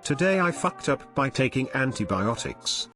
Today I fucked up by taking antibiotics.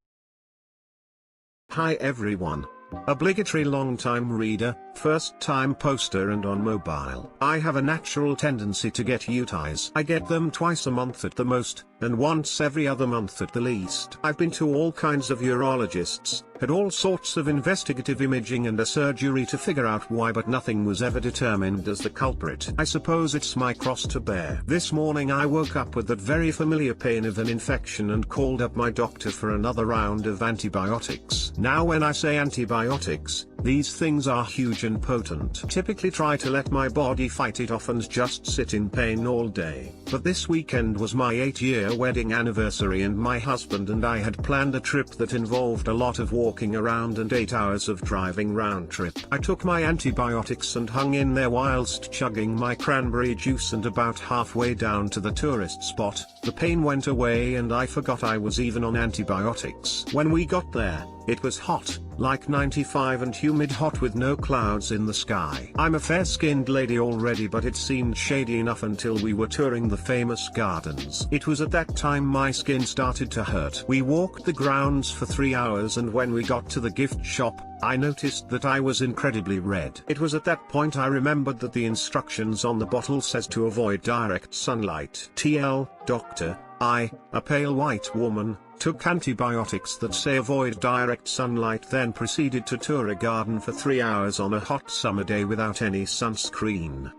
Hi everyone. Obligatory long-time reader, first-time poster and on mobile. I have a natural tendency to get UTIs. I get them twice a month at the most, and once every other month at the least. I've been to all kinds of urologists, had all sorts of investigative imaging and a surgery to figure out why, but nothing was ever determined as the culprit. I suppose it's my cross to bear. This morning I woke up with that very familiar pain of an infection and called up my doctor for another round of antibiotics. Now when I say antibiotics, these things are huge and potent. Typically try to let my body fight it off and just sit in pain all day. But this weekend was my 8-year wedding anniversary and my husband and I had planned a trip that involved a lot of walking around and 8 hours of driving round trip. I took my antibiotics and hung in there whilst chugging my cranberry juice, and about halfway down to the tourist spot, the pain went away and I forgot I was even on antibiotics. When we got there, it was hot, like 95 and humid, hot with no clouds in the sky. I'm a fair-skinned lady already, but it seemed shady enough until we were touring the famous gardens. It was at that time my skin started to hurt. We walked the grounds for 3 hours and when we got to the gift shop, I noticed that I was incredibly red. It was at that point I remembered that the instructions on the bottle says to avoid direct sunlight. TL, doctor, I, a pale white woman, took antibiotics that say avoid direct sunlight, then proceeded to tour a garden for 3 hours on a hot summer day without any sunscreen.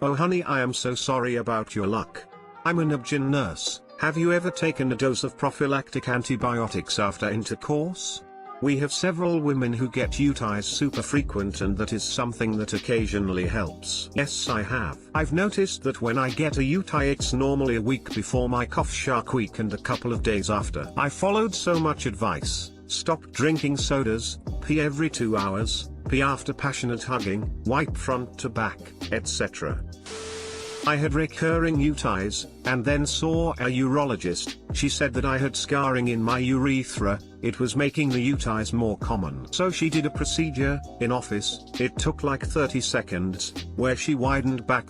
Oh honey, I am so sorry about your luck. I'm an OB/GYN nurse. Have you ever taken a dose of prophylactic antibiotics after intercourse? We have several women who get UTIs super frequent, and that is something that occasionally helps. Yes, I have. I've noticed that when I get a UTI it's normally a week before my cough shark week and a couple of days after. I followed so much advice: stop drinking sodas, pee every 2 hours, pee after passionate hugging, wipe front to back, etc. I had recurring UTIs, and then saw a urologist. She said that I had scarring in my urethra, it was making the UTIs more common. So she did a procedure, in office, it took like 30 seconds, where she widened my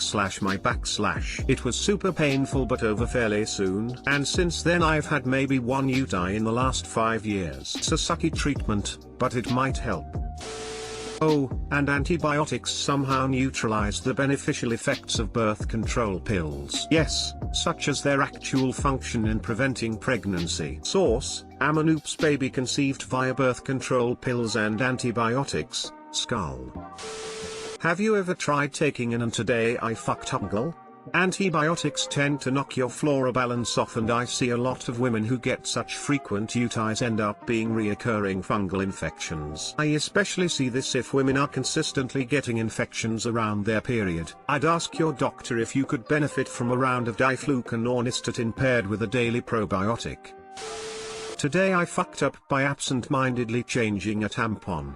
backslash. It was super painful but over fairly soon, and since then I've had maybe 1 UTI in the last 5 years. It's a sucky treatment, but it might help. Oh, and antibiotics somehow neutralize the beneficial effects of birth control pills. Yes, such as their actual function in preventing pregnancy. Source: am an oops baby conceived via birth control pills and antibiotics, skull. Have you ever tried taking an and today I fucked up girl? Antibiotics tend to knock your flora balance off, and I see a lot of women who get such frequent UTIs end up being reoccurring fungal infections. I especially see this if women are consistently getting infections around their period. I'd ask your doctor if you could benefit from a round of diflucan or nystatin paired with a daily probiotic. Today I fucked up by absent-mindedly changing a tampon.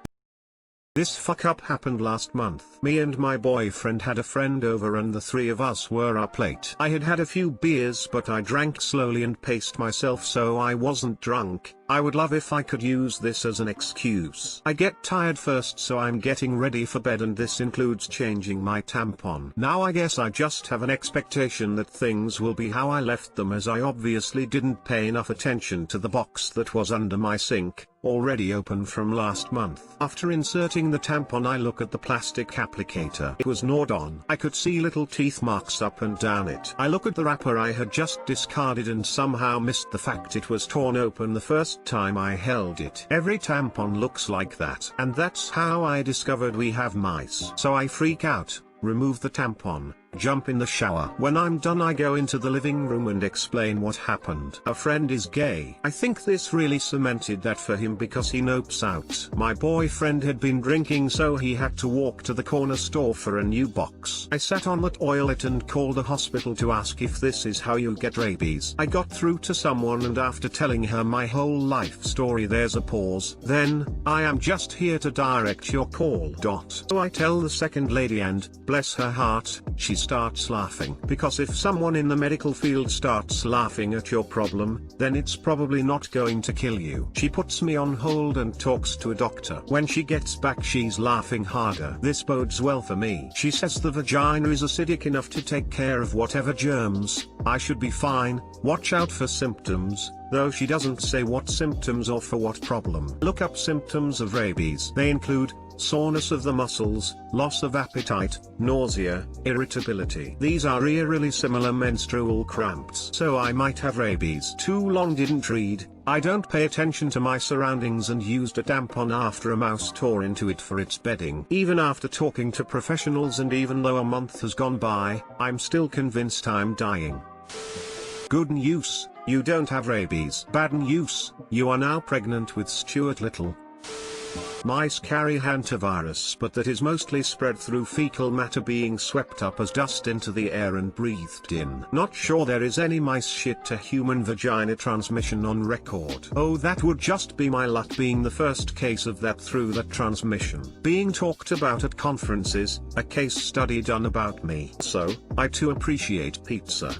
This fuck up happened last month. Me and my boyfriend had a friend over and the 3 of us were our plate. I had had a few beers but I drank slowly and paced myself, so I wasn't drunk. I would love if I could use this as an excuse. I get tired first, so I'm getting ready for bed, and this includes changing my tampon. Now I guess I just have an expectation that things will be how I left them, as I obviously didn't pay enough attention to the box that was under my sink, already open from last month. After inserting the tampon I look at the plastic applicator. It was gnawed on. I could see little teeth marks up and down it. I look at the wrapper I had just discarded and somehow missed the fact it was torn open the first time I held it. Every tampon looks like that. And that's how I discovered we have mice. So I freak out, remove the tampon, jump in the shower. When I'm done I go into the living room and explain what happened. A friend is gay. I think this really cemented that for him because he nopes out. My boyfriend had been drinking, so he had to walk to the corner store for a new box. I sat on the toilet and called the hospital to ask if this is how you get rabies. I got through to someone, and after telling her my whole life story there's a pause. Then, I am just here to direct your call. So I tell the second lady, and bless her heart, she's starts laughing. Because if someone in the medical field starts laughing at your problem, then it's probably not going to kill you. She puts me on hold and talks to a doctor. When she gets back she's laughing harder. This bodes well for me. She says the vagina is acidic enough to take care of whatever germs. I should be fine. Watch out for symptoms, though she doesn't say what symptoms or for what problem. Look up symptoms of rabies. They include soreness of the muscles, loss of appetite, nausea, irritability. These are eerily similar menstrual cramps. So I might have rabies. Too long didn't read. I don't pay attention to my surroundings and used a tampon after a mouse tore into it for its bedding. Even after talking to professionals and even though a month has gone by, I'm still convinced I'm dying. Good news, you don't have rabies. Bad news, you are now pregnant with Stuart Little. Mice carry hantavirus, but that is mostly spread through fecal matter being swept up as dust into the air and breathed in. Not sure there is any mice shit to human vagina transmission on record. Oh, that would just be my luck being the first case of that through that transmission. Being talked about at conferences, a case study done about me. So, I too appreciate pizza.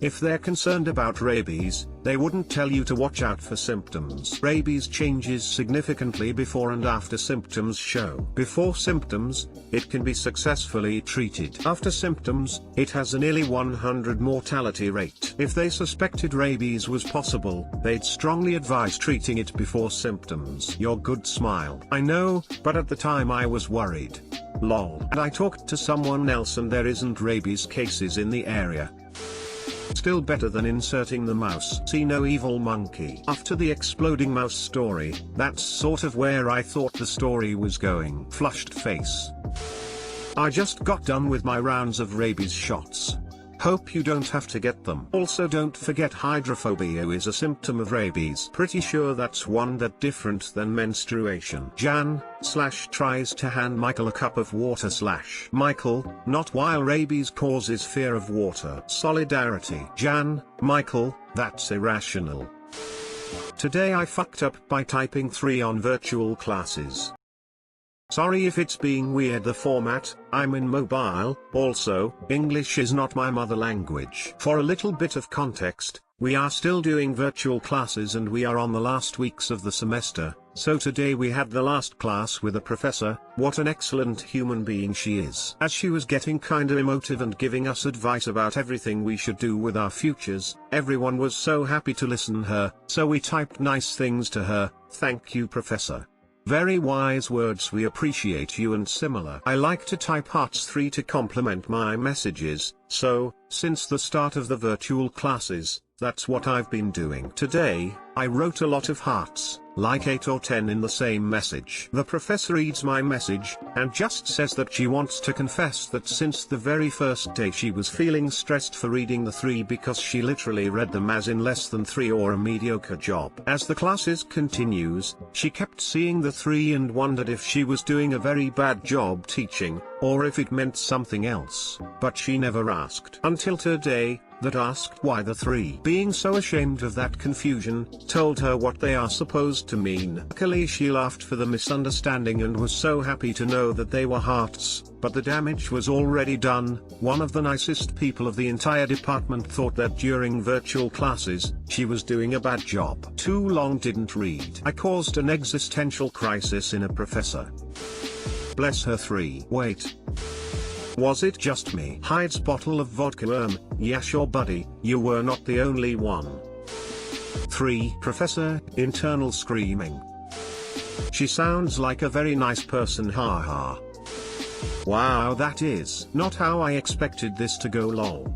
If they're concerned about rabies, they wouldn't tell you to watch out for symptoms. Rabies changes significantly before and after symptoms show. Before symptoms, it can be successfully treated. After symptoms, it has a nearly 100 mortality rate. If they suspected rabies was possible, they'd strongly advise treating it before symptoms. Your good smile. I know, but at the time I was worried. Lol. And I talked to someone else and there isn't rabies cases in the area. Still better than inserting the mouse. See No Evil Monkey. After the exploding mouse story, that's sort of where I thought the story was going. Flushed face. I just got done with my rounds of rabies shots. Hope you don't have to get them. Also don't forget hydrophobia is a symptom of rabies. Pretty sure that's one that different than menstruation. Jan / tries to hand Michael a cup of water / Michael, not while rabies causes fear of water. Solidarity. Jan, Michael, that's irrational. Today I fucked up by typing 3 on virtual classes. Sorry if it's being weird the format, I'm in mobile. Also, English is not my mother language. For a little bit of context, we are still doing virtual classes and we are on the last weeks of the semester, so today we had the last class with a professor. What an excellent human being she is. As she was getting kinda emotive and giving us advice about everything we should do with our futures, everyone was so happy to listen her, so we typed nice things to her. Thank you, Professor. Very wise words, we appreciate you and similar. I like to type hearts 3 to complement my messages, so, since the start of the virtual classes, that's what I've been doing. Today, I wrote a lot of hearts, like 8 or 10 in the same message. The professor reads my message, and just says that she wants to confess that since the very first day she was feeling stressed for reading the 3 because she literally read them as in less than 3 or a mediocre job. As the classes continues, she kept seeing the 3 and wondered if she was doing a very bad job teaching, or if it meant something else. But she never asked. Until today, that asked why the 3. Being so ashamed of that confusion, told her what they are supposed to mean. Luckily she laughed for the misunderstanding and was so happy to know that they were hearts, but the damage was already done. One of the nicest people of the entire department thought that during virtual classes, she was doing a bad job. Too long didn't read. I caused an existential crisis in a professor. Bless her 3. Wait. Was it just me? Hides bottle of vodka. Yeah sure buddy, you were not the only one. 3. Professor, internal screaming. She sounds like a very nice person, haha. Wow, that is not how I expected this to go lol.